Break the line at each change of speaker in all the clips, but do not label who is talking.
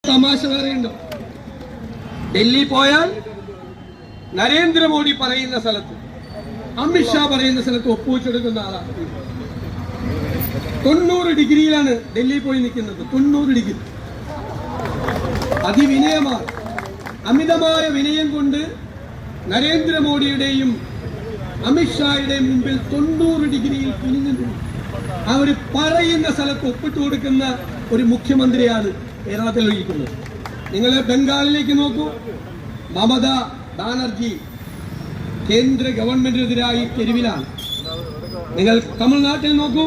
തമാശ വേറെയുണ്ടോ? ഡൽഹി പോയാൽ നരേന്ദ്രമോദി പറയുന്ന സ്ഥലത്ത്, അമിത്ഷാ പറയുന്ന സ്ഥലത്ത് ഒപ്പുവെച്ചെടുക്കുന്ന ആളാണ്. 90 ഡിഗ്രിയിലാണ് ഡൽഹി പോയി നിൽക്കുന്നത്. 90 ഡിഗ്രി. അതിവിനയമാണ്. അമിതമായ വിനയം കൊണ്ട് നരേന്ദ്രമോദിയുടെയും അമിത്ഷായുടെയും മുമ്പിൽ 90 ഡിഗ്രിയിൽ കുനിഞ്ഞു അവർ പറയുന്ന സ്ഥലത്ത് ഒപ്പിട്ട് കൊടുക്കുന്ന ഒരു മുഖ്യമന്ത്രിയാണ് കേരളത്തിൽ ഇരിക്കുന്നത്. നിങ്ങൾ ബംഗാളിലേക്ക് നോക്കൂ. മമത ബാനർജി കേന്ദ്ര ഗവൺമെന്റിനെതിരായി തെരുവിലാണ്. നിങ്ങൾ തമിഴ്നാട്ടിൽ നോക്കൂ.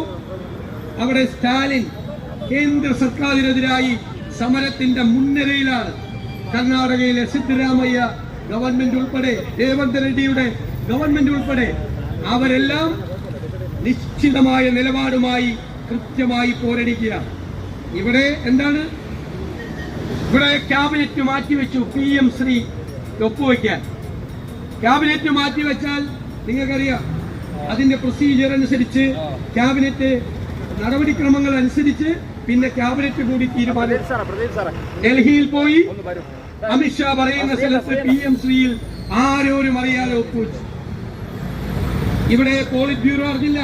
അവിടെ സ്റ്റാലിൻ കേന്ദ്ര സർക്കാരിനെതിരായി സമരത്തിന്റെ മുൻനിരയിലാണ്. കർണാടകയിലെ സിദ്ധരാമയ്യ ഗവൺമെന്റ് ഉൾപ്പെടെ, രേവന്ത് റെഡ്ഡിയുടെ ഗവൺമെന്റ് ഉൾപ്പെടെ അവരെല്ലാം നിശ്ചിതമായ നിലപാടുമായി കൃത്യമായി പോരടിക്കുക. ഇവിടെ എന്താണ്? ഇവിടെ ക്യാബിനറ്റ് മാറ്റിവെച്ചു. PM ശ്രീ ഒപ്പുവെക്കാൻ ക്യാബിനറ്റ് മാറ്റിവെച്ചാൽ നിങ്ങൾക്കറിയാം, അതിന്റെ പ്രൊസീജിയർ അനുസരിച്ച്, ക്യാബിനറ്റ് നടപടിക്രമങ്ങൾ അനുസരിച്ച് പിന്നെ ക്യാബിനറ്റ് കൂടി തീരുമാനം. ഡൽഹിയിൽ പോയി അമിത്ഷാ പറയുന്ന സ്ഥലത്ത് PM ശ്രീയിൽ ആരോരും അറിയാതെ ഒപ്പുവെച്ചു. ഇവിടെ പോളിറ്റ് ബ്യൂറോ അറിഞ്ഞില്ല,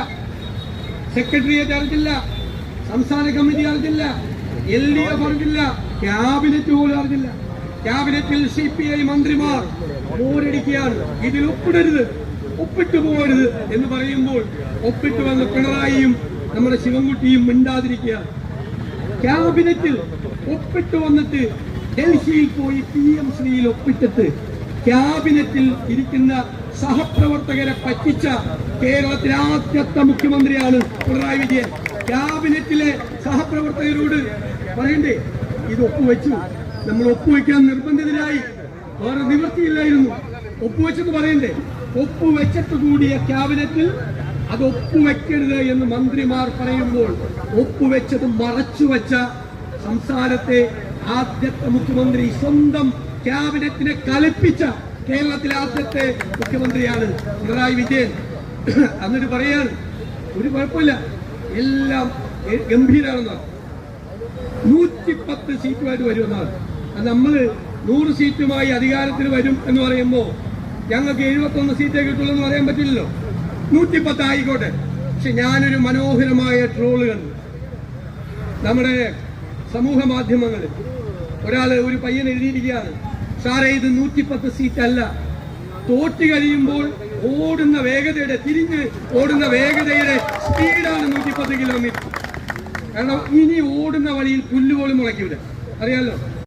സെക്രട്ടേറിയറ്റ് അറിഞ്ഞില്ല, സംസ്ഥാന കമ്മിറ്റി അറിഞ്ഞില്ല, LDF അറിഞ്ഞില്ല, ക്യാബിനറ്റ് പോലും അറിഞ്ഞില്ല. ക്യാബിനറ്റിൽ CPI മന്ത്രിമാർ പോരടിക്കുകയാണ്. ഇതിൽ ഒപ്പിടരുത്, ഒപ്പിട്ടു പോകരുത് എന്ന് പറയുമ്പോൾ ഒപ്പിട്ട് വന്ന പിണറായിയും നമ്മുടെ ശിവൻകുട്ടിയും മിണ്ടാതിരിക്കുകയാണ്. ക്യാബിനറ്റിൽ ഒപ്പിട്ട് വന്നിട്ട് ഡൽഹിയിൽ പോയി PM ശ്രീയിൽ ഒപ്പിട്ടിട്ട് ക്യാബിനറ്റിൽ ഇരിക്കുന്ന സഹപ്രവർത്തകരെ പറ്റിച്ച കേരളത്തിലെ ആദ്യത്തെ മുഖ്യമന്ത്രിയാണ് പിണറായി വിജയൻ. ക്യാബിനറ്റിലെ സഹപ്രവർത്തകരോട് പറയണ്ടേ, ഇത് ഒപ്പുവെച്ചു, നമ്മൾ ഒപ്പുവെക്കാൻ നിർബന്ധിതരായി, വേറെ നിവൃത്തിയില്ലായിരുന്നു, ഒപ്പുവെച്ചെന്ന് പറയണ്ടേ? ഒപ്പുവെച്ചിട്ട് കൂടിയ ക്യാബിനറ്റിൽ അത് ഒപ്പുവെക്കരുത് എന്ന് മന്ത്രിമാർ പറയുമ്പോൾ ഒപ്പുവെച്ചത് മറച്ചുവെച്ച സംസ്ഥാനത്തെ ആദ്യത്തെ മുഖ്യമന്ത്രി, സ്വന്തം ക്യാബിനറ്റിനെ കലപ്പിച്ച കേരളത്തിലെ ആദ്യത്തെ മുഖ്യമന്ത്രിയാണ് പിണറായി വിജയൻ. എന്നിട്ട് പറയാണ് ഒരു കുഴപ്പമില്ല, എല്ലാം ഗംഭീരമാണെന്നാണ്. 110 സീറ്റുമായിട്ട് വരുമെന്നാണ്. അത് നമ്മൾ 100 സീറ്റുമായി അധികാരത്തിൽ വരും എന്ന് പറയുമ്പോൾ ഞങ്ങൾക്ക് 71 സീറ്റേ കിട്ടുള്ളൂ എന്ന് പറയാൻ പറ്റില്ലല്ലോ. 110 ആയിക്കോട്ടെ. പക്ഷെ ഞാനൊരു മനോഹരമായ ട്രോള് കണ്ടു നമ്മുടെ സമൂഹ മാധ്യമങ്ങളിൽ. ഒരു പയ്യൻ എഴുതിയിരിക്കുകയാണ്, സാറേ ഇത് 110 സീറ്റല്ല, തോറ്റ് കഴിയുമ്പോൾ ഓടുന്ന വേഗതയുടെ, തിരിഞ്ഞ് ഓടുന്ന വേഗതയുടെ സ്പീഡാണ് 110 കിലോമീറ്റർ. കാരണം ഇനി ഓടുന്ന വഴിയിൽ പുല്ലുപോലും മുളയ്ക്കൂല, അറിയാലോ.